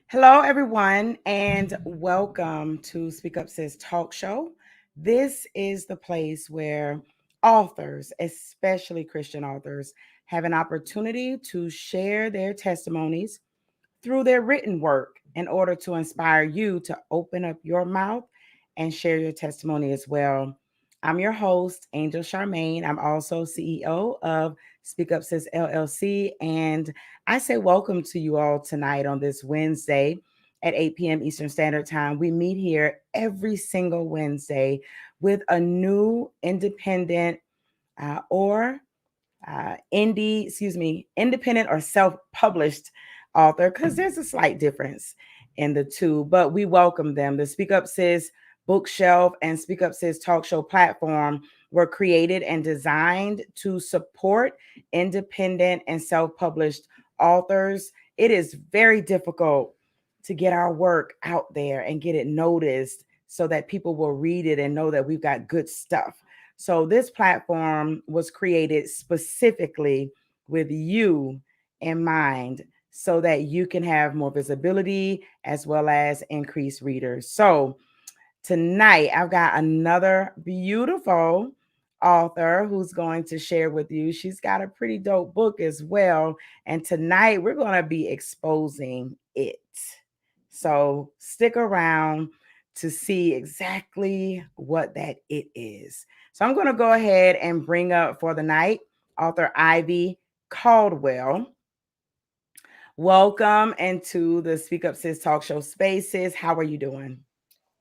Hello, everyone, and welcome to Speak Up Sis Talk Show. This is the place where authors, especially Christian authors, have an opportunity to share their testimonies through their written work in order to inspire you to open up your mouth and share your testimony as well. I'm your host, Angel Charmaine. I'm also CEO of Speak Up Sis LLC. And I say welcome to you all tonight on this Wednesday at 8 p.m. Eastern Standard Time. We meet here every single Wednesday with a new independent or independent or self-published author, because there's a slight difference in the two, but we welcome them. The Speak Up Sis bookshelf and Speak Up Sis talk show platform were created and designed to support independent and self-published authors. It is very difficult to get our work out there and get it noticed so that people will read it and know that we've got good stuff. So this platform was created specifically with you in mind so that you can have more visibility as well as increase readers. So tonight I've got another beautiful author who's going to share with you. She's got a pretty dope book as well. And tonight we're going to be exposing it. So stick around to see exactly what that it is. So I'm going to go ahead and bring up for the night author Ivy Caldwell. Welcome into the Speak Up Sis talk show spaces. How are you doing?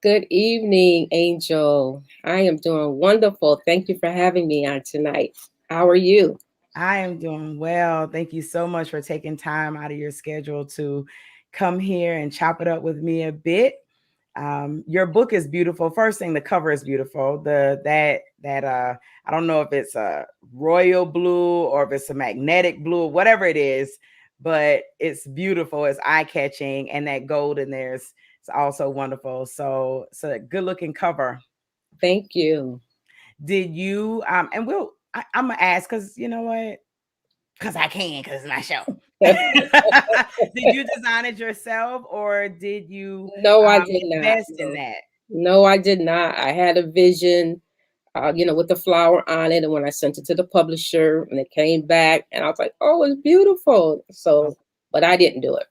Good evening, Angel. I am doing wonderful. Thank you for having me on tonight. How are you? I am doing well. Thank you so much for taking time out of your schedule to come here and chop it up with me a bit. Your book is beautiful. First thing, the cover is beautiful. I don't know if it's a royal blue or if it's a magnetic blue, whatever it is, but it's beautiful. It's eye catching, and that gold in there is also wonderful. So it's a good looking cover. Thank you. Did you? I'm gonna ask because you know what? Because I can, because it's my show. Did you design it yourself, or did you No, I did not. invest in that? No, I did not. I had a vision, with the flower on it. And when I sent it to the publisher and it came back, and I was like, oh, it's beautiful. So, but I didn't do it.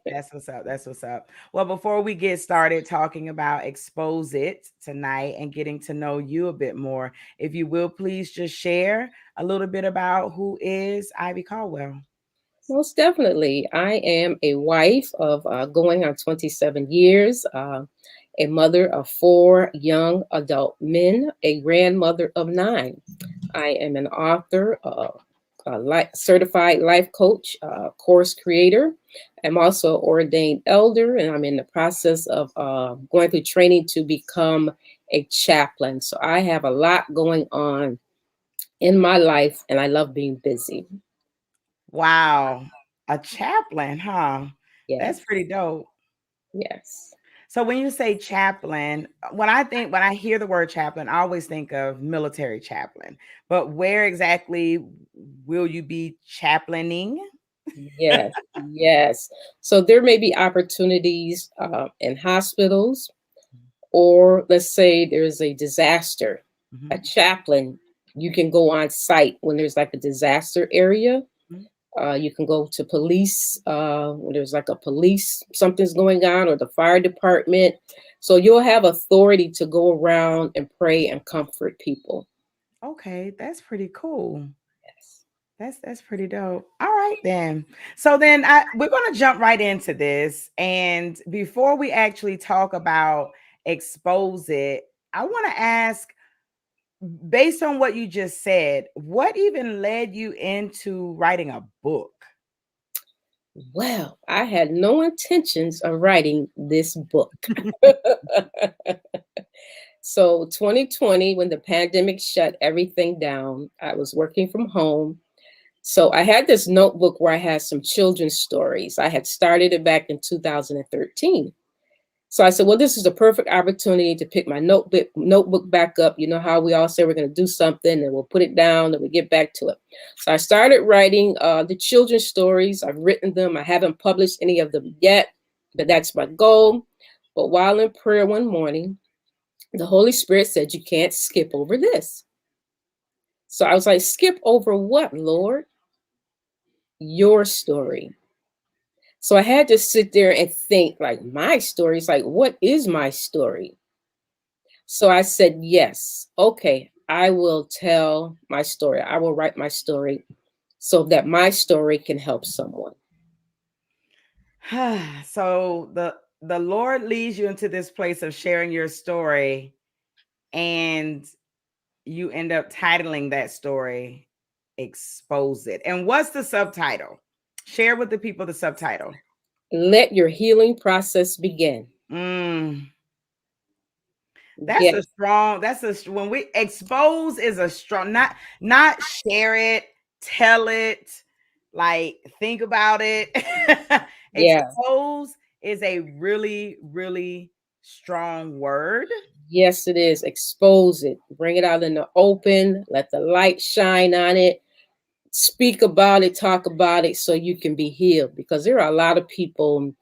That's what's up. That's what's up. Well, before we get started talking about Expose It tonight and getting to know you a bit more, if you will, please just share a little bit about who is Ivy Caldwell. Most definitely. I am a wife of going on 27 years, a mother of 4 young adult men, a grandmother of 9. I am an author, certified life coach, course creator. I'm also an ordained elder, and I'm in the process of going through training to become a chaplain. So I have a lot going on in my life, and I love being busy. Wow. A chaplain, huh? That's Yes. pretty dope. Yes. So when you say chaplain, when I hear the word chaplain, I always think of military chaplain. But where exactly will you be chaplaining? Yes, yes. So there may be opportunities in hospitals, or let's say there's a disaster. A Mhm, chaplain, you can go on site when there's like a disaster area. mhm. You can go to police when there's like a police, something's going on, or the fire department. So you'll have authority to go around and pray and comfort people. Okay, that's pretty cool. Yes. That's pretty dope. All right then. So then we're going to jump right into this, and before we actually talk about expose it, I want to ask, based on what you just said, what even led you into writing a book? Well, I had no intentions of writing this book. So 2020, when the pandemic shut everything down, I was working from home. So I had this notebook where I had some children's stories. I had started it back in 2013. So I said, well, this is a perfect opportunity to pick my notebook back up. You know how we all say we're going to do something and we'll put it down and we get back to it. So I started writing the children's stories. I've written them. I haven't published any of them yet, but that's my goal. But while in prayer one morning, the Holy Spirit said, you can't skip over this. So I was like, skip over what, Lord? Your story. So I had to sit there and think, like, my story is like, what is my story? So I said, yes, okay, I will tell my story. I will write my story so that my story can help someone. So the Lord leads you into this place of sharing your story, and you end up titling that story Expose It. And what's the subtitle? Share with the people the subtitle. Let your healing process begin. Mm, Yes, when we expose is a strong, not share it, tell it, like think about it. yeah, Expose is a really, really strong word. yes, it is. Expose it, bring it out in the open, let the light shine on it, speak about it, talk about it so you can be healed. Because there are a lot of people,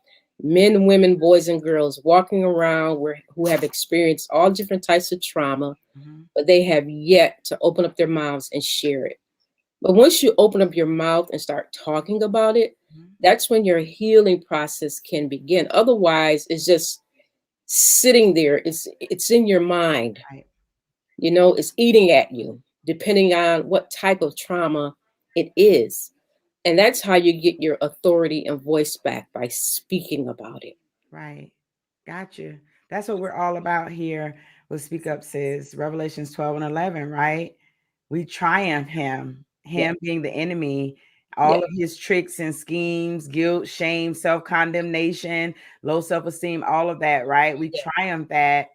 men, women, boys, and girls walking around who have experienced all different types of trauma, Mm-hmm. but they have yet to open up their mouths and share it. But once you open up your mouth and start talking about it, Mm-hmm. that's when your healing process can begin. Otherwise, it's just sitting there. It's in your mind. Right. It's eating at you, depending on what type of trauma it is. And that's how you get your authority and voice back, by speaking about it. Right. Got you. That's what we're all about here with Speak Up Sis. Revelations 12 and 11, right? We triumph Yeah, him being the enemy, all yeah, of his tricks and schemes, guilt, shame, self-condemnation, low self-esteem, all of that, right? We yeah. triumph that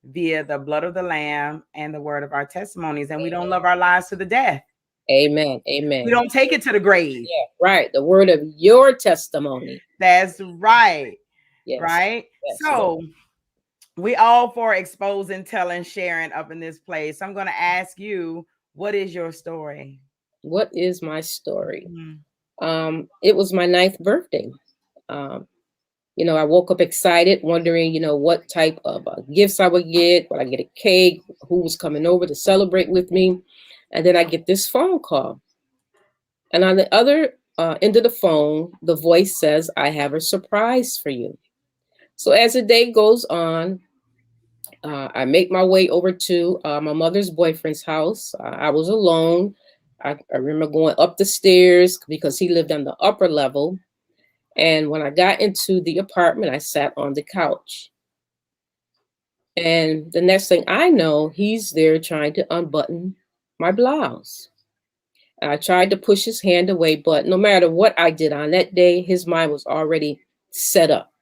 via the blood of the Lamb and the word of our testimonies. And we don't love our lives to the death. Amen. We Amen. don't take it to the grave. Yeah, right. The word of your testimony. That's right. Yes. Right. Yes. Lord. So we all for exposing, telling, sharing up in this place. I'm going to ask you, what is your story? What is my story? Mhm. It was my ninth birthday. Um, I woke up excited, wondering, what type of gifts I would get. Would I get a cake? Who was coming over to celebrate with me? And then I get this phone call. And on the other end of the phone, the voice says, I have a surprise for you. So as the day goes on, I make my way over to my mother's boyfriend's house. I was alone. I remember going up the stairs because he lived on the upper level. And when I got into the apartment, I sat on the couch. And the next thing I know, he's there trying to unbutton my blouse. And I tried to push his hand away, but no matter what I did on that day, his mind was already set up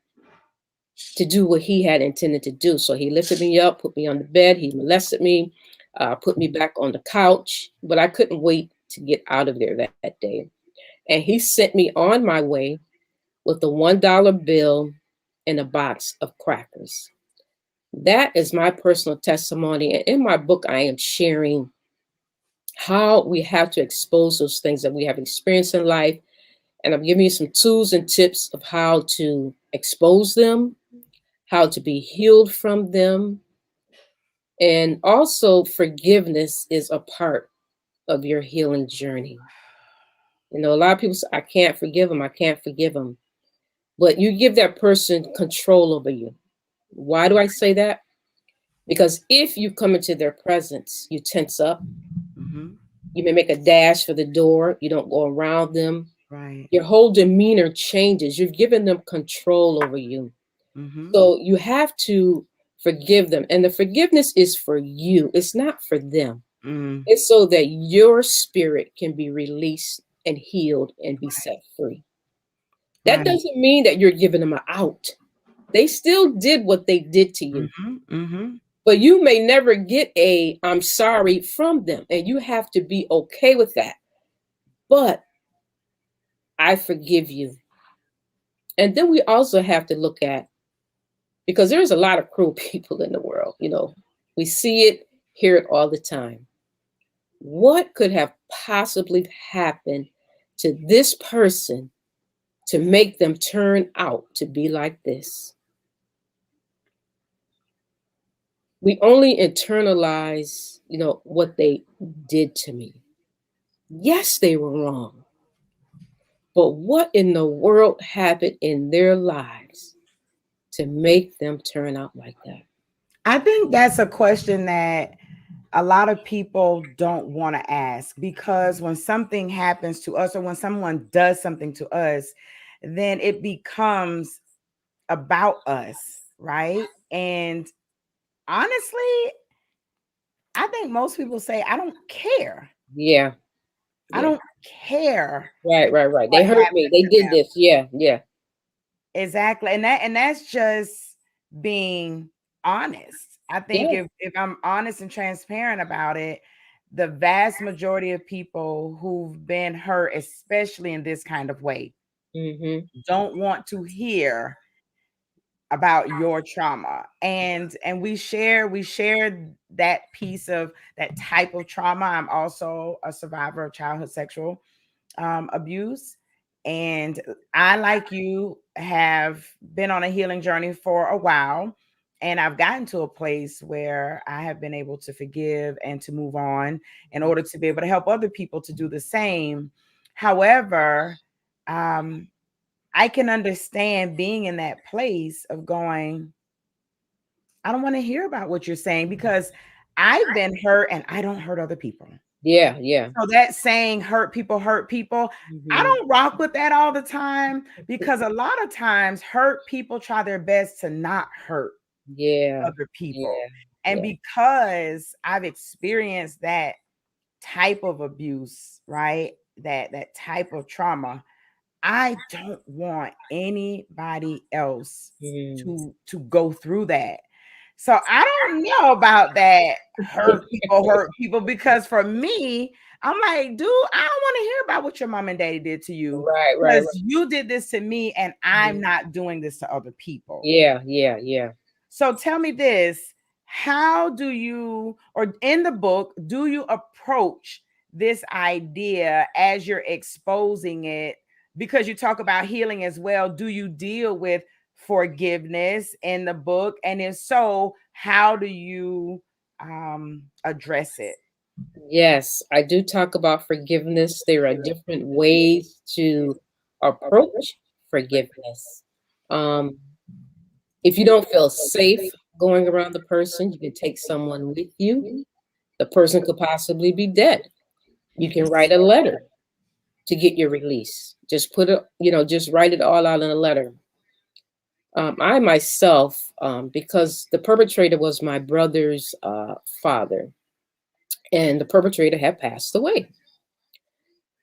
to do what he had intended to do. So he lifted me up, put me on the bed, he molested me, put me back on the couch, but I couldn't wait to get out of there that day. And he sent me on my way with a $1 bill and a box of crackers. That is my personal testimony. And in my book, I am sharing how we have to expose those things that we have experienced in life. And I'm giving you some tools and tips of how to expose them, how to be healed from them. And also, forgiveness is a part of your healing journey. A lot of people say, I can't forgive them. I can't forgive them. But you give that person control over you. Why do I say that? Because if you come into their presence, you tense up. Mm-hmm. You may make a dash for the door. You don't go around them. Right. Your whole demeanor changes. You've given them control over you. Mm-hmm. So you have to forgive them. And the forgiveness is for you, it's not for them. Mm. It's so that your spirit can be released and healed and be set free. That Right. doesn't mean that you're giving them an out. They still did what they did to you. Mm-hmm. Mm-hmm. But you may never get a I'm sorry from them. And you have to be okay with that. But I forgive you. And then we also have to look at, because there's a lot of cruel people in the world, we see it, hear it all the time. What could have possibly happened to this person to make them turn out to be like this. We only internalize, what they did to me. Yes, they were wrong. But what in the world happened in their lives to make them turn out like that? I think that's a question that a lot of people don't want to ask, because when something happens to us or when someone does something to us, then it becomes about us, right? And honestly, I think most people say, I don't care. Yeah. I Yeah. don't care Right. what They hurt me. happened They to did them. this. Yeah. Yeah. Exactly. And that's just being honest. I think Yeah. if I'm honest and transparent about it, the vast majority of people who've been hurt, especially in this kind of way, Mm-hmm. don't want to hear about your trauma. And we share that piece of that type of trauma. I'm also a survivor of childhood sexual abuse. And I, like you, have been on a healing journey for a while. And I've gotten to a place where I have been able to forgive and to move on in order to be able to help other people to do the same. However, um, I can understand being in that place of going, I don't want to hear about what you're saying, because I've been hurt and I don't hurt other people. Yeah. Yeah. So that saying, hurt people, I Mm-hmm. don't rock with that all the time, because a lot of times hurt people try their best to not hurt Yeah. other people. Yeah. And Yeah. because I've experienced that type of abuse, right? That type of trauma, I don't want anybody else Mm. to go through that. So I don't know about that hurt people, because for me, I'm like, dude, I don't want to hear about what your mom and daddy did to you, Right. because you did this to me and I'm Mhm. not doing this to other people. Yeah. Yeah. Yeah. So tell me this, how do you, or in the book, do you approach this idea as you're exposing it? Because you talk about healing as well. Do you deal with forgiveness in the book? And if so, how do you address it? Yes, I do talk about forgiveness. There are different ways to approach forgiveness. Um, if you don't feel safe going around the person, you can take someone with you. The person could possibly be dead. You can write a letter to get your release. Just put it, just write it all out in a letter. I myself, because the perpetrator was my brother's father, and the perpetrator had passed away.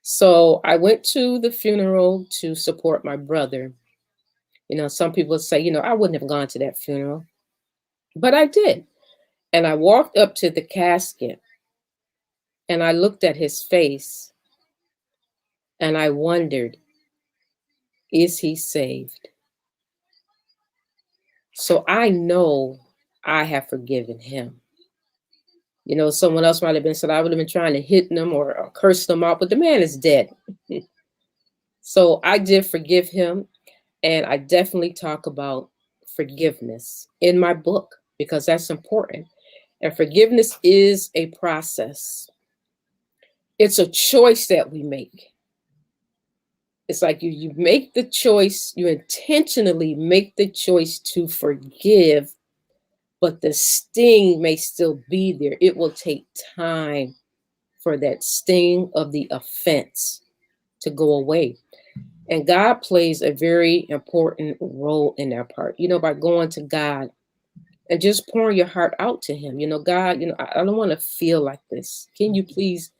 So I went to the funeral to support my brother. Some people say, I wouldn't have gone to that funeral, but I did. And I walked up to the casket and I looked at his face and I wondered, is he saved? So I know I have forgiven him. Someone else might have been said I would have been trying to hit them or curse them out, but the man is dead. So I did forgive him. And I definitely talk about forgiveness in my book because that's important. And forgiveness is a process, it's a choice that we make. It's like you make the choice, you intentionally make the choice to forgive, but the sting may still be there. It will take time for that sting of the offense to go away. And God plays a very important role in that part, by going to God and just pouring your heart out to Him. God, I don't want to feel like this. Can you please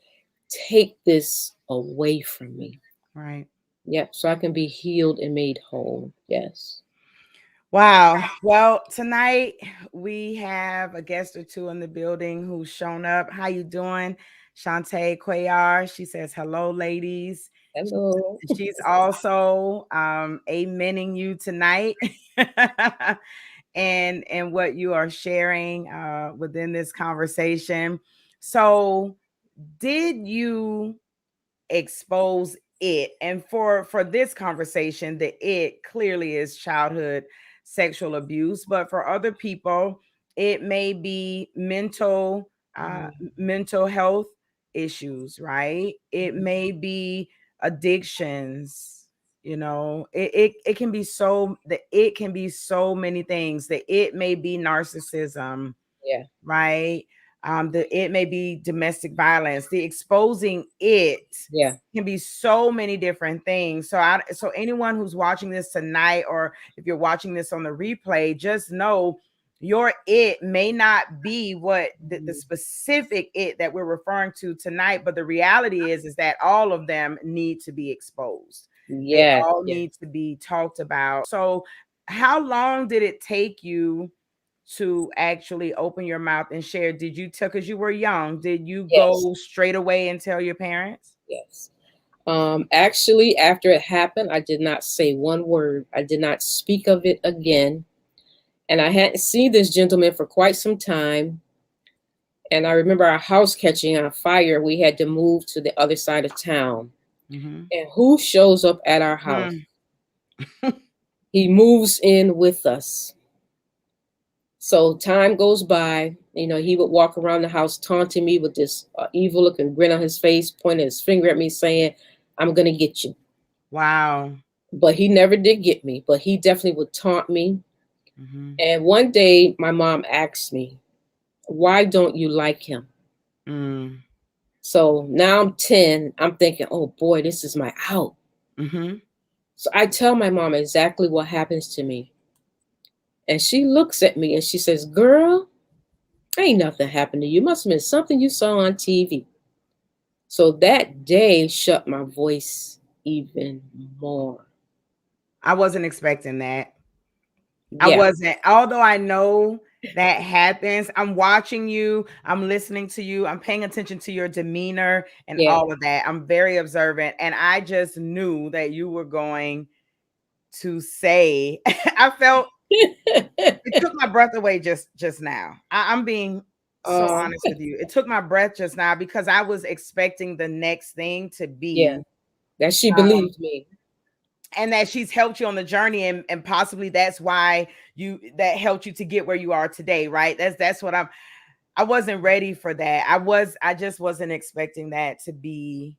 take this away from me? Right. Yeah, so I can be healed and made whole. Yes. Wow. Well, tonight we have a guest or two in the building who's shown up. How you doing? Shantae Cuellar. She says, hello, ladies. Hello. She's also amening you tonight and what you are sharing within this conversation. So did you expose it. And for this conversation, the it clearly is childhood sexual abuse, but for other people, it may be Mhm, mental health issues, right? It mhm. may be addictions. It can be it can be so many things. That it may be narcissism, Yeah, right? It may be domestic violence. The exposing it yeah, can be so many different things. So anyone who's watching this tonight, or if you're watching this on the replay, just know your it may not be what the mhm. specific it that we're referring to tonight, but the reality is that all of them need to be exposed. They Yes, all yes, need to be talked about. So how long did it take you to actually open your mouth and share? Did you tell, because you were young, did you yes, go straight away and tell your parents? yes. Actually, after it happened, I did not say one word. I did not speak of it again. And I hadn't seen this gentleman for quite some time. And I remember our house catching on fire. We had to move to the other side of town. Mm-hmm. And who shows up at our house? Hmm. He moves in with us. So time goes by. He would walk around the house taunting me with this evil looking grin on his face, pointing his finger at me, saying, "I'm going to get you." Wow. But he never did get me, but he definitely would taunt me. Mm-hmm. And one day, my mom asked me, "Why don't you like him?" Mm. So now I'm 10. I'm thinking, oh boy, this is my out. Mm-hmm. So I tell my mom exactly what happens to me. And she looks at me and she says, "Girl, ain't nothing happened to you. Must have been something you saw on TV." So that day shut my voice even more. I wasn't expecting that. I Yeah, wasn't, although I know that happens. I'm watching you, I'm listening to you, I'm paying attention to your demeanor and yeah. all of that. I'm very observant, and I just knew that you were going to say, I felt it took my breath away just now. I'm being so uh, honest with you. It took my breath just now because I was expecting the next thing to yeah, be, that she believed me. and that she's helped you on the journey, and possibly that's why you that helped you to get where you are today, right? That's what I wasn't ready for that. I just wasn't expecting that to be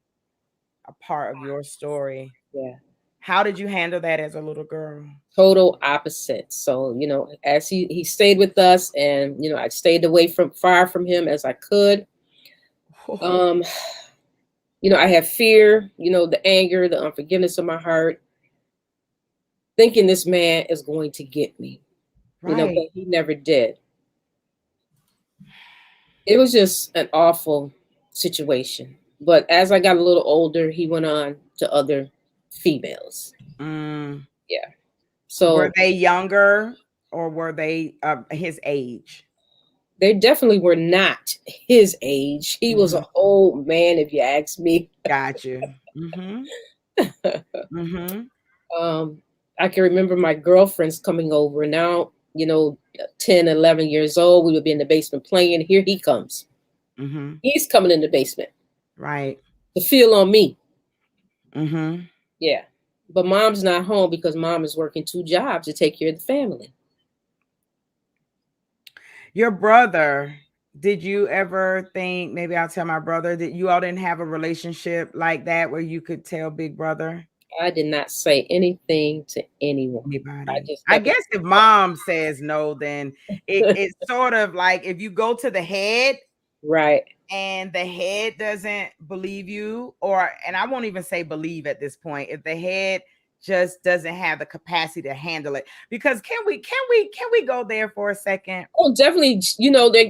a part of your story. Yeah. How did you handle that as a little girl? Total opposite. So, as he stayed with us and, I stayed away from far from him as I could. Um, I have fear, the anger, the unforgiveness of my heart, thinking this man is going to get me, but Right. he never did. It was just an awful situation. But as I got a little older, he went on to other females. Mm. Yeah. Were So they younger, or were they his age? they definitely were not his age. He was an Hmm. old man, if you ask me. Got you. Mm-hmm. Mm-hmm. um, I can remember my girlfriends coming over. Now, 10, 11 years old, we would be in the basement playing. Here he comes. Mm-hmm. He's coming in the basement Right. to feel on me. Mm-hmm. Yeah. But mom's not home because mom is working two jobs to take care of the family. Your brother, did you ever think, maybe I'll tell my brother, that you all didn't have a relationship like that where you could tell big brother? I did not say anything to anyone. I Anybody? just I kept it guess if mom says no, then it's sort of like if you go to the head right. and the head doesn't believe you, or, and I won't even say believe at this point, if the head just doesn't have the capacity to handle it. Because can we go there for a second? Oh, definitely,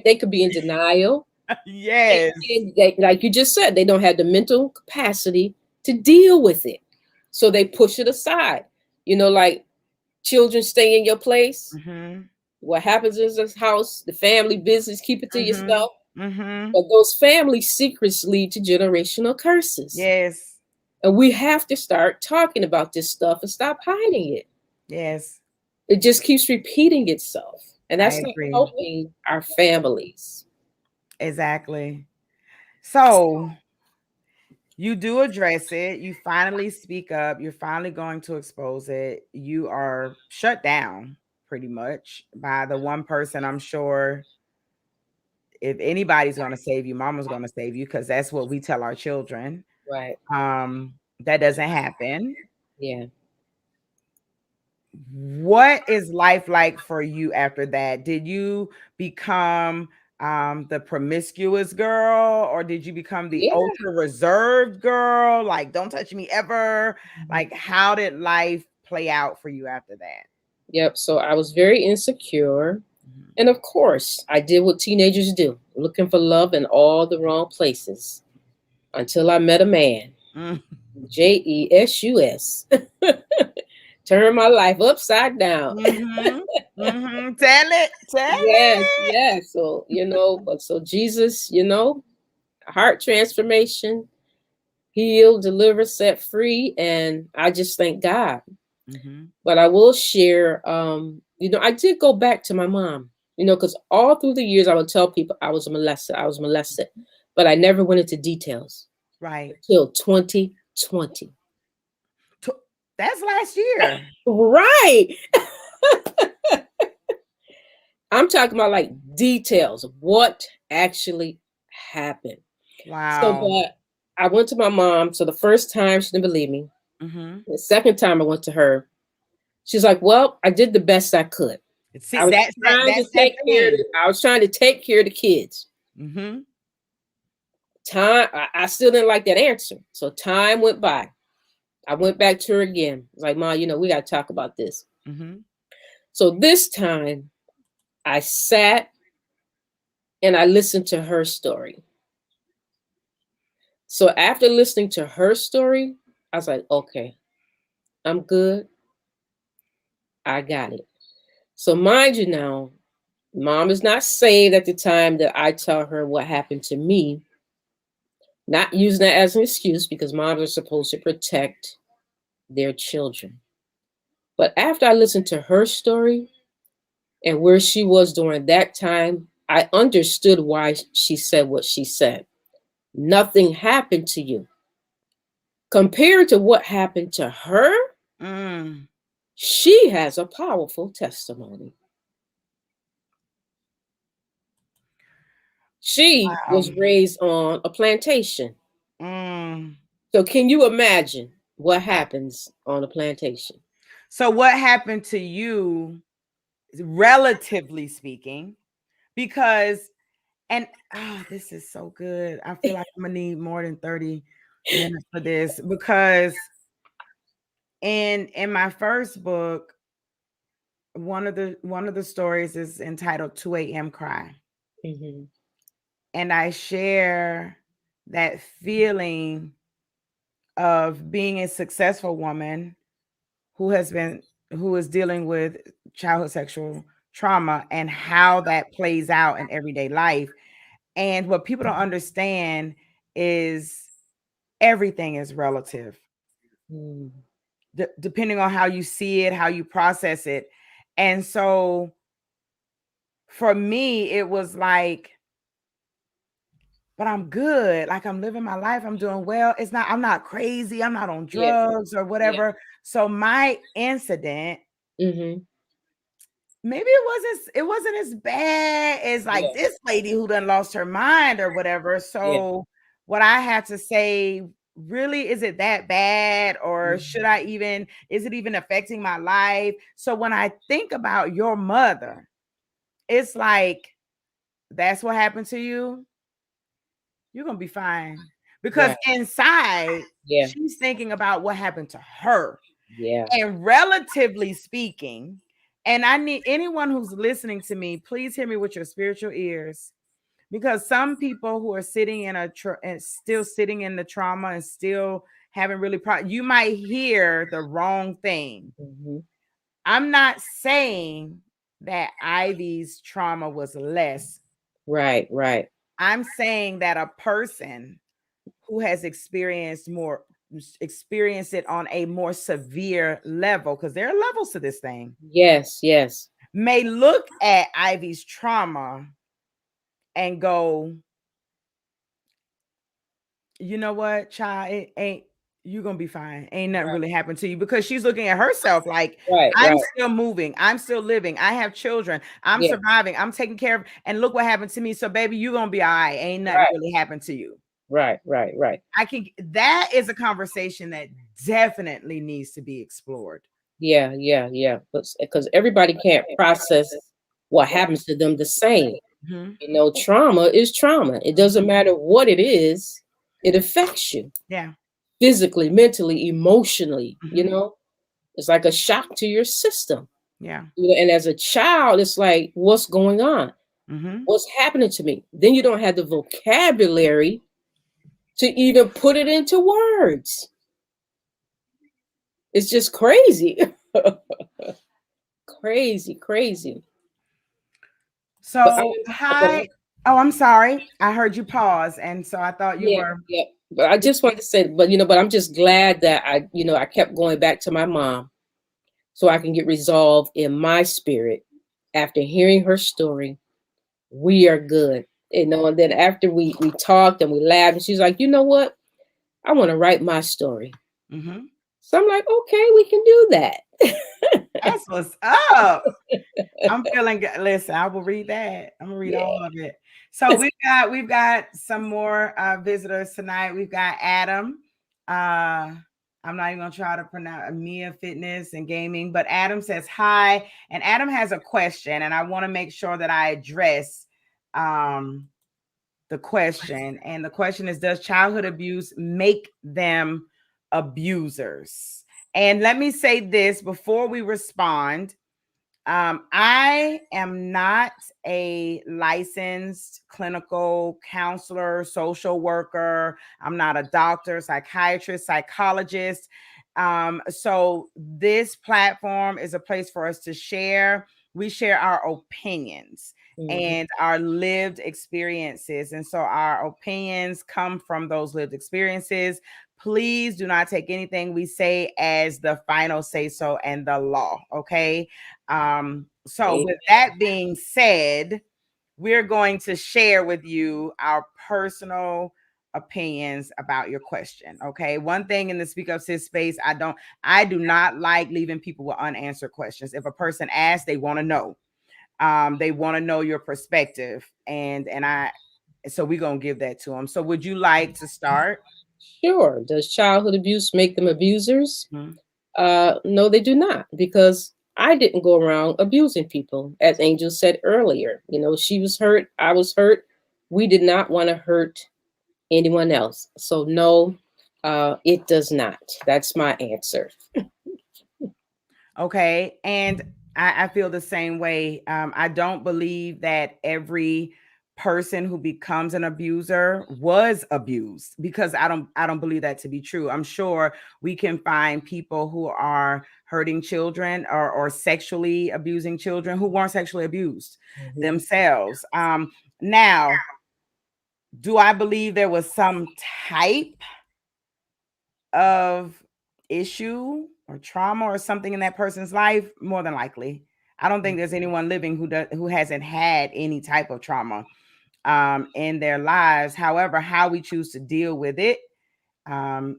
they could be in denial. And, Yes. and they, like you just said, they don't have the mental capacity to deal with it. So they push it aside. Like children stay in your place. Mm-hmm. What happens in this house, the family business, keep it to Mm-hmm. yourself. Mm-hmm. But those family secrets lead to generational curses. Yes. And we have to start talking about this stuff and stop hiding it. Yes. It just keeps repeating itself. And I that's not agree. helping our families. Exactly. So You do address it. You finally speak up. You're finally going to expose it. You are shut down pretty much by the one person. I'm sure if anybody's going to save you, mama's going to save you, because that's what we tell our children. Right. That doesn't happen. Yeah. What is life like for you after that? Did you become the promiscuous girl, or did you become the Yeah. ultra reserved girl? Like, don't touch me ever. Mhm. Like, how did life play out for you after that? Yep. So I was very insecure. Mhm. And of course, I did what teenagers do, looking for love in all the wrong places until I met a man, Mm. Jesus. Turned my life upside down. Mhm. Mhm. Tell it. Tell Yes, it. yes. So, but so Jesus, heart transformation, healed, delivered, set free. And I just thank God. Mhm. But I will share, I did go back to my mom, because all through the years I would tell people I was molested, but I never went into details Right. until 2020. Tw- That's last year. Right. I'm talking about like details of what actually happened. So, Wow. but I went to my mom. So the first time she didn't believe me. Mhm. The second time I went to her, she's like, "Well, I did the best I could. See, that's that thing. I was trying to take care of the kids. Mhm. Time, I still didn't like that answer. So time went by. I went back to her again. I was like, Ma, we got to talk about this. Mhm. So this time I sat and I listened to her story. So after listening to her story, I was like, okay, I'm good. I got it. So mind you now, mom is not saved at the time that I tell her what happened to me. Not using that as an excuse because moms are supposed to protect their children. But after I listened to her story and where she was during that time, I understood why she said what she said. Nothing happened to you. Compared to what happened to her, Mm. she has a powerful testimony. She Wow. was raised on a plantation. Mm. So, can you imagine what happens on a plantation? So what happened to you, relatively speaking? Because this is so good. I feel like I'm gonna need more than 30 minutes for this, because in my first book, one of the stories is entitled 2 a.m. Cry. Hmm. And I share that feeling of being a successful woman who is dealing with childhood sexual trauma, and how that plays out in everyday life. And what people don't understand is everything is relative, Mm. depending on how you see it, how you process it. And so for me, it was like, but I'm good. Like, I'm living my life. I'm doing well. I'm not crazy. I'm not on Yeah, drugs or yeah. whatever. So my incident, Hmm. maybe it wasn't as bad as like Yeah. this lady who done lost her mind or whatever. Yeah. So what I had to say, really, is it that bad, or should Mhm. I even, is it even affecting my life? So when I think about your mother, it's like, that's what happened to you. You're gonna be fine, because Right. inside Yeah. she's thinking about what happened to her. Yeah. And relatively speaking, and I need anyone who's listening to me, please hear me with your spiritual ears, because some people who are sitting in and still sitting in the trauma and still haven't really you might hear the wrong thing. Hmm. I'm not saying that Ivy's trauma was less. Right. Right. I'm saying that a person who has experienced it on a more severe level, because there are levels to this thing, Yes. Yes. may look at Ivy's trauma and go, you know what, child, it ain't, you're gonna be fine. Ain't nothing really happened to you, because she's looking at herself like, Right, I'm right, still moving, I'm still living, I have children, I'm yeah, surviving, I'm taking care of, and look what happened to me. So baby, you're gonna be all right. Ain't nothing right, really happened to you. right, right, right. I can, that is a conversation that definitely needs to be explored. Yeah, yeah, yeah. Because everybody can't process what happens to them the same. Mhm. You know, trauma is trauma. It doesn't matter what it is, it affects you Yeah. physically, mentally, emotionally. You Mhm. know, it's like a shock to your system. Yeah. You know, and as a child, it's like, what's going on? Mhm. What's happening to me? Then you don't have the vocabulary to even put it into words. It's just crazy. Crazy, crazy. But So but hi. Oh, I'm sorry. I heard you pause, and so I thought you yeah, were. yeah. But I just wanted to say, but but I'm just glad that I kept going back to my mom so I can get resolved in my spirit after hearing her story. We are good. And then after we talked and we laughed, and she's like, you know what? I want to write my story. Mhm. So I'm like, okay, we can do that. That's what's up. I'm feeling good. Listen, I will read that. I'm gonna read Yeah. all of it. So we've got some more visitors tonight. We've got Adam. I'm not even gonna try to pronounce Mia Fitness and Gaming, but Adam says hi, and Adam has a question, and I want to make sure that I address um the question. And the question is, does childhood abuse make them abusers? And let me say this before we respond. I am not a licensed clinical counselor, social worker. I'm not a doctor, psychiatrist, psychologist. So this platform is a place for us to share. We share our opinions Mhm. and our lived experiences. And so our opinions come from those lived experiences. Please do not take anything we say as the final say so and the law. Okay. So Amen. with that being said, we're going to share with you our personal opinions about your question. Okay. One thing in the Speak Up Sis space, I do not like leaving people with unanswered questions. If a person asks, they want to know. They want to know your perspective. So we're gonna give that to them. So would you like to start? Sure. Does childhood abuse make them abusers? Mhm. No, they do not, because I didn't go around abusing people. As Angel said earlier, she was hurt, I was hurt. We did not want to hurt anyone else. So, no, it does not. That's my answer. Okay. And I feel the same way. I don't believe that every person who becomes an abuser was abused, because I don't believe that to be true. I'm sure we can find people who are hurting children, or sexually abusing children, who weren't sexually abused Mhm. themselves. Now, do I believe there was some type of issue or trauma or something in that person's life? More than likely. I don't think there's anyone living who hasn't had any type of trauma in their lives. However, how we choose to deal with it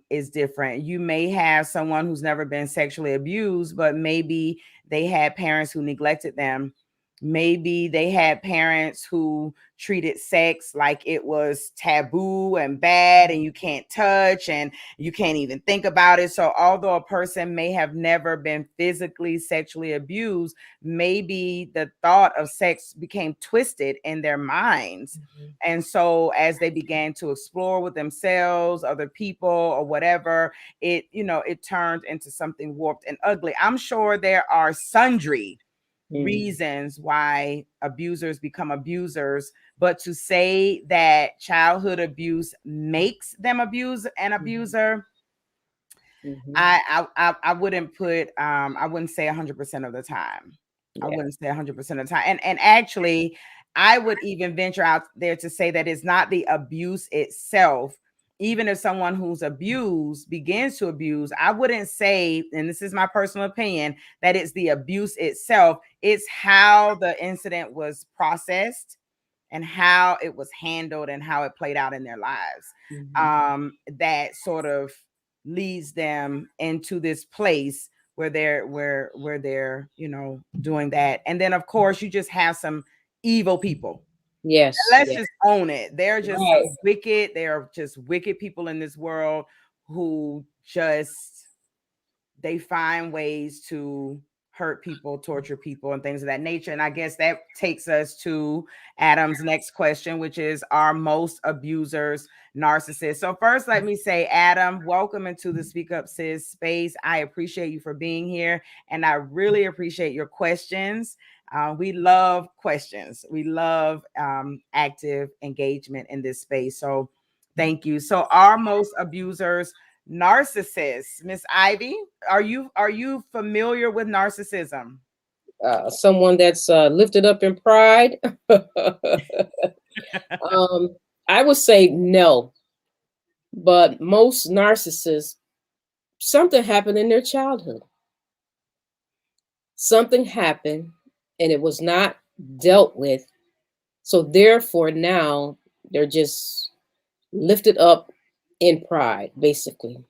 is different. You may have someone who's never been sexually abused, but maybe they had parents who neglected them. Maybe they had parents who treated sex like it was taboo and bad, and you can't touch and you can't even think about it. So, although a person may have never been physically sexually abused, maybe the thought of sex became twisted in their minds. And so as they began to explore with themselves, other people, or whatever, it turned into something warped and ugly. I'm sure there are sundry Mhm. reasons why abusers become abusers, but to say that childhood abuse makes them abuse an Mhm. abuser, Mhm. I wouldn't put I wouldn't say 100% of the time. I Yeah. wouldn't say 100% of the time. And actually, I would even venture out there to say that it's not the abuse itself. Even if someone who's abused begins to abuse, I wouldn't say, and this is my personal opinion, that it's the abuse itself. It's how the incident was processed, and how it was handled and how it played out in their lives. Mhm. That sort of leads them into this place where they're doing that. And then of course you just have some evil people. Yes, Let's yes, just own it. They're just right. some wicked, they're just wicked people in this world who just they find ways to hurt people, torture people, and things of that nature. And I guess that takes us to Adam's next question, which is, are most abusers narcissists? So first, let me say, Adam, welcome into the Speak Up Sis space. I appreciate you for being here, and I really appreciate your questions. We love questions. We love active engagement in this space. So thank you. So are most abusers narcissists? Miss Ivy, are you familiar with narcissism? Someone that's lifted up in pride. I would say no, but most narcissists, something happened in their childhood. Something happened and it was not dealt with. So therefore now they're just lifted up in pride, basically.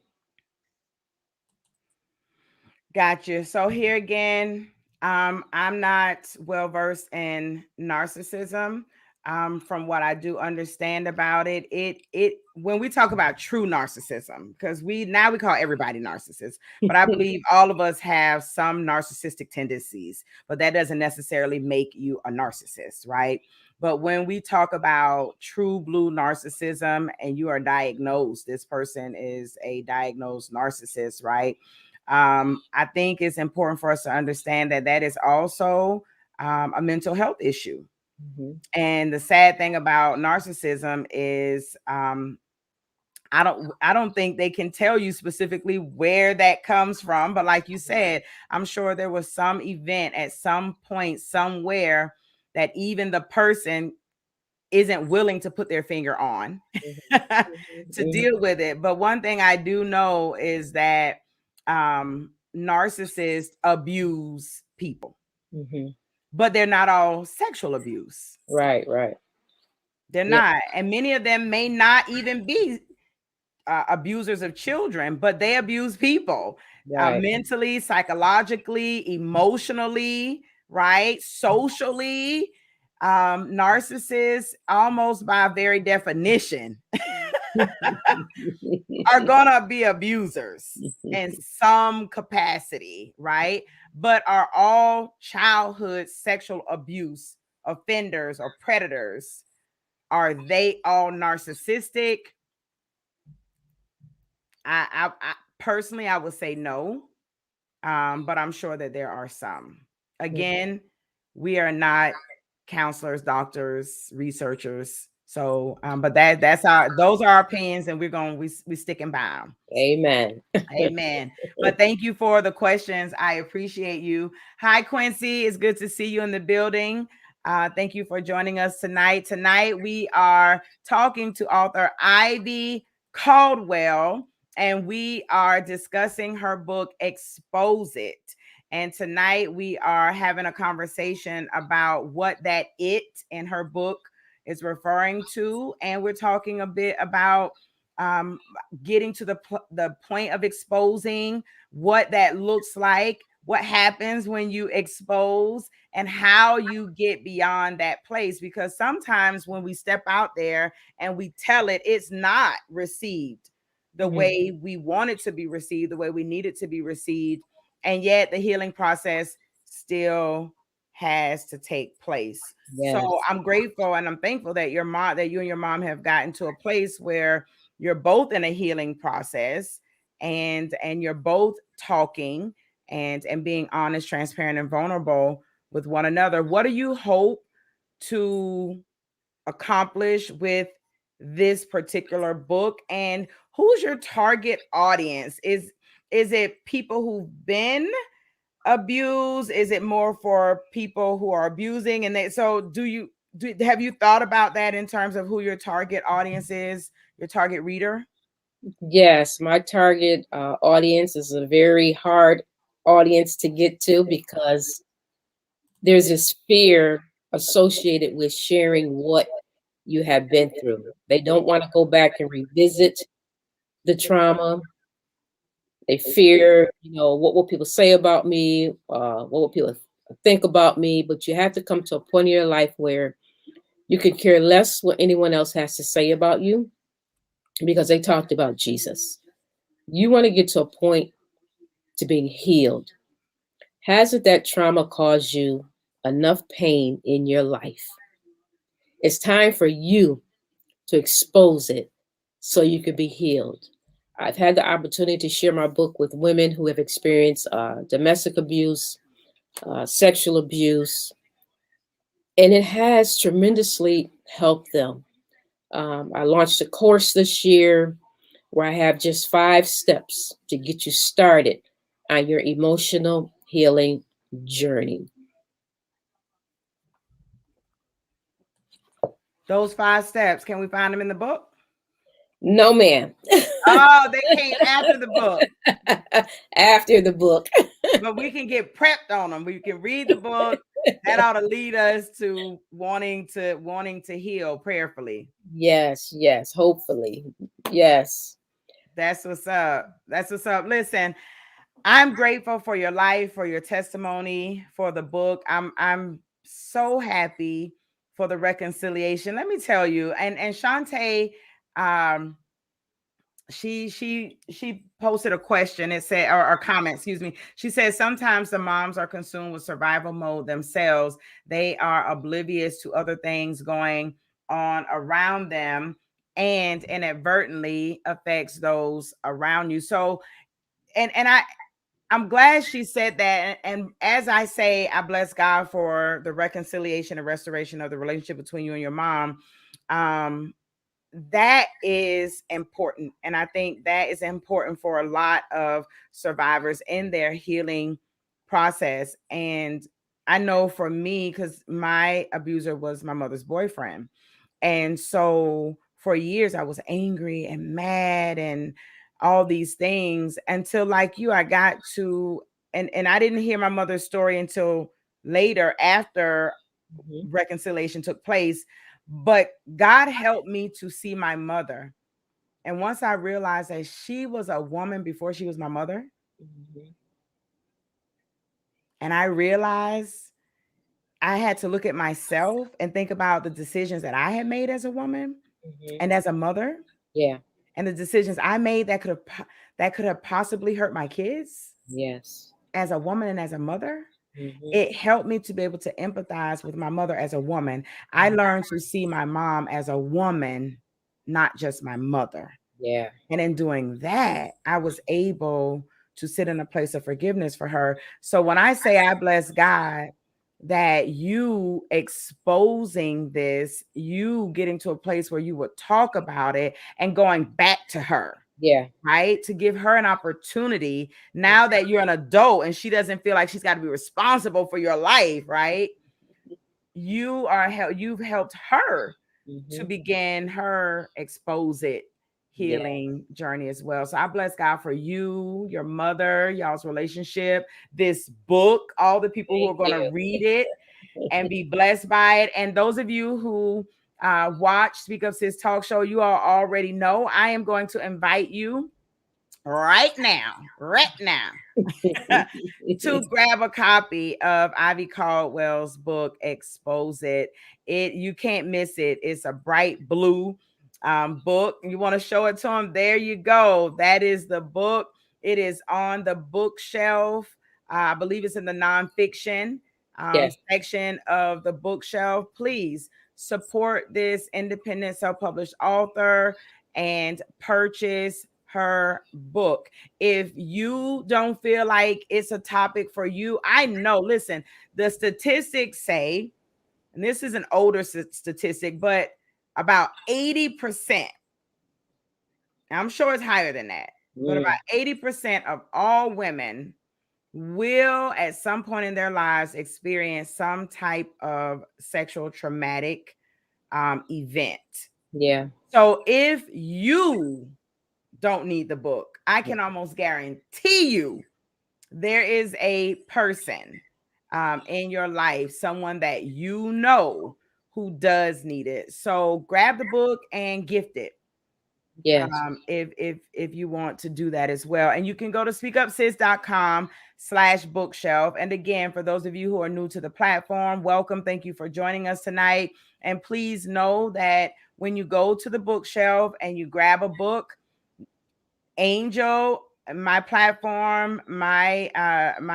Gotcha. So here again, I'm not well versed in narcissism. From what I do understand about it, it when we talk about true narcissism, because we call everybody narcissist, but I believe all of us have some narcissistic tendencies, but that doesn't necessarily make you a narcissist, right? But when we talk about true blue narcissism and you are diagnosed, this person is a diagnosed narcissist, right? I think it's important for us to understand that that is also a mental health issue. Mhm. And the sad thing about narcissism is I don't think they can tell you specifically where that comes from, but like you said, I'm sure there was some event at some point somewhere that even the person isn't willing to put their finger on Mhm. to Mhm. deal with it. But one thing I do know is that narcissists abuse people, Mhm. but they're not all sexual abuse. Right, right. They're Yeah, not. And many of them may not even be abusers of children, but they abuse people right. mentally, psychologically, emotionally, right? Socially. Narcissists, almost by very definition, are gonna be abusers in some capacity, right? But are all childhood sexual abuse offenders or predators, are they all narcissistic? I personally I would say no. But I'm sure that there are some. Again, we are not counselors, doctors, researchers. So, but that's our those are our opinions, and we sticking by them. Amen. Amen. But thank you for the questions. I appreciate you. Hi, Quincy. It's good to see you in the building. Thank you for joining us tonight. Tonight, we are talking to author Ivy Caldwell, and we are discussing her book, Expose It. And tonight, we are having a conversation about what that it in her book is referring to. And we're talking a bit about um, getting to the point of exposing, what that looks like, what happens when you expose, and how you get beyond that place. Because sometimes when we step out there and we tell it, it's not received the Mhm. way we want it to be received, the way we need it to be received, and yet the healing process still has to take place. So Yes. I'm grateful and I'm thankful that you and your mom have gotten to a place where you're both in a healing process, and you're both talking and being honest, transparent, and vulnerable with one another. What do you hope to accomplish with this particular book, and who's your target audience? Is it people who've been abused? Is it more for people who are abusing? And so have you thought about that in terms of who your target audience is, your target reader? Yes, my target audience is a very hard audience to get to because there's this fear. associated with sharing what you have been through. They don't want to go back and revisit the trauma. They fear, what will people say about me? What will people think about me? But you have to come to a point in your life where you could care less what anyone else has to say about you because they talked about Jesus. You want to get to a point to being healed. Hasn't that trauma caused you enough pain in your life? It's time for you to expose it so you can be healed. I've had the opportunity to share my book with women who have experienced domestic abuse, sexual abuse, and it has tremendously helped them. I launched a course this year where I have just 5 steps to get you started on your emotional healing journey. Those 5 steps, can we find them in the book? No, ma'am. Oh, they came after the book. After the book. But we can get prepped on them. We can read the book. That ought to lead us to wanting to heal prayerfully. Yes, yes, hopefully. Yes. That's what's up. That's what's up. Listen, I'm grateful for your life, for your testimony, for the book. I'm so happy for the reconciliation. Let me tell you, and Shantae, um, she posted a question. It said, or comment, excuse me. She said sometimes the moms are consumed with survival mode themselves. They are oblivious to other things going on around them and inadvertently affects those around you. So I'm glad she said that. And as I say, I bless God for the reconciliation and restoration of the relationship between you and your mom. Um, that is important. And I think that is important for a lot of survivors in their healing process. And I know for me, because my abuser was my mother's boyfriend. And so for years, I was angry and mad and all these things until, like you, I got to, and I didn't hear my mother's story until later after Mhm, reconciliation took place. But God helped me to see my mother. And once I realized that she was a woman before she was my mother, mhm, and I realized I had to look at myself and think about the decisions that I had made as a woman mhm. and as a mother, Yeah. and the decisions I made that could have possibly hurt my kids Yes. as a woman and as a mother. Mhm, It helped me to be able to empathize with my mother as a woman. I mhm. learned to see my mom as a woman, not just my mother. Yeah. And in doing that, I was able to sit in a place of forgiveness for her. So when I say I bless God that you exposing this, you getting to a place where you would talk about it and going back to her, Yeah. right? To give her an opportunity now that you're an adult and she doesn't feel like she's got to be responsible for your life, right? You've helped her to Mhm. begin her expose it Yeah. healing journey as well. So I bless God for you, your mother, y'all's relationship, this book, all the people who Thank are going to you. read it and be blessed by it. And those of you who watch Speak Up Sis Talk Show, you all already know I am going to invite you right now, to grab a copy of Ivy Caldwell's book, Expose It. You can't miss it. It's a bright blue book. You want to show it to them? There you go. That is the book. It is on the bookshelf. I believe it's in the nonfiction Yes. section of the bookshelf. Please support this independent self-published author and purchase her book. If you don't feel like it's a topic for you, I know, listen, the statistics say, and this is an older statistic, but about 80%, I'm sure it's higher than that, but about Mm. 80% of all women will at some point in their lives experience some type of sexual traumatic event. Yeah. So if you don't need the book, I can almost guarantee you there is a person in your life, someone that you know who does need it. So grab the book and gift it. Yes. If you want to do that as well. And you can go to speakupsis.com/bookshelf. And again, for those of you who are new to the platform, welcome. Thank you for joining us tonight. And please know that when you go to the bookshelf and you grab a book, Angel, my platform, my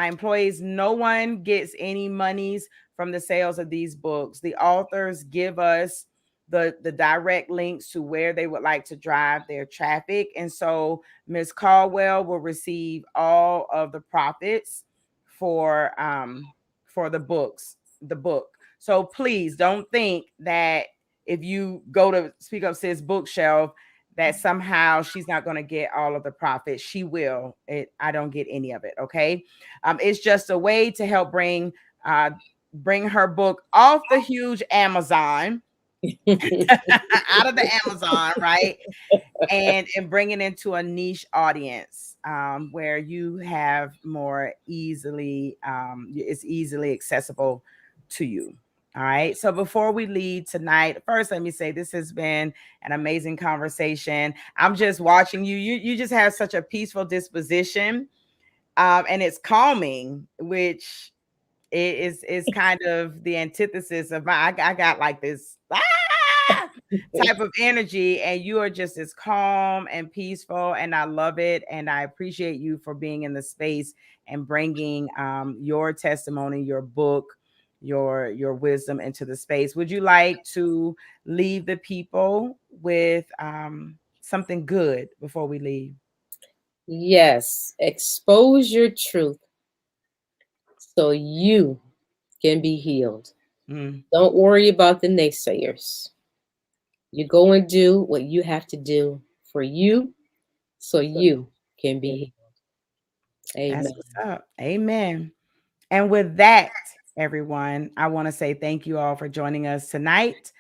employees, no one gets any monies from the sales of these books. The authors give us the direct links to where they would like to drive their traffic, and so Ms. Caldwell will receive all of the profits for the books, the book. So please don't think that if you go to Speak Up Sis bookshelf that somehow she's not going to get all of the profits. She will. I don't get any of it. Okay. It's just a way to help bring her book off the huge Amazon, out of the Amazon, right? And bring it into a niche audience, where you have more easily, it's easily accessible to you. All right. So before we leave tonight, first let me say this has been an amazing conversation. I'm just watching you. You just have such a peaceful disposition, and it's calming, which is kind of the antithesis of I got like this type of energy, and you are just as calm and peaceful, and I love it, and I appreciate you for being in the space and bringing your testimony, your book, your wisdom into the space. Would you like to leave the people with something good before we leave? Yes. Expose your truth so you can be healed. Mm. Don't worry about the naysayers. You go and do what you have to do for you so you can be healed. That's Amen. what's up. Amen. And with that, everyone, I want to say thank you all for joining us tonight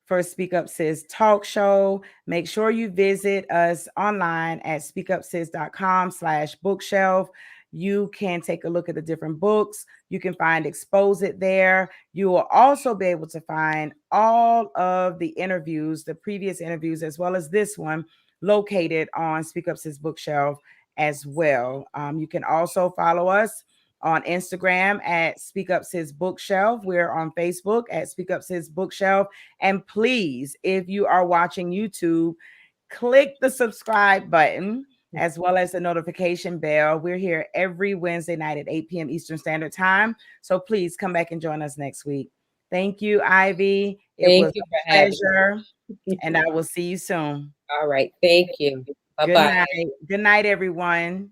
for Speak Up Sis Talk Show. Make sure you visit us online at speakupsis.com/bookshelf. You can take a look at the different books. You can find Expose It there. You will also be able to find all of the interviews, the previous interviews, as well as this one, located on Speak Up Sis Bookshelf as well. You can also follow us on Instagram at Speak Up Sis Bookshelf. We're on Facebook at Speak Up Sis Bookshelf. And please, if you are watching YouTube, click the subscribe button as well as the notification bell. We're here every Wednesday night at 8 p.m. Eastern Standard Time. So please come back and join us next week. Thank you, Ivy. It Thank was you for a having pleasure, me. and I will see you soon. All right. Thank you. Bye Good bye. night. Good night, everyone.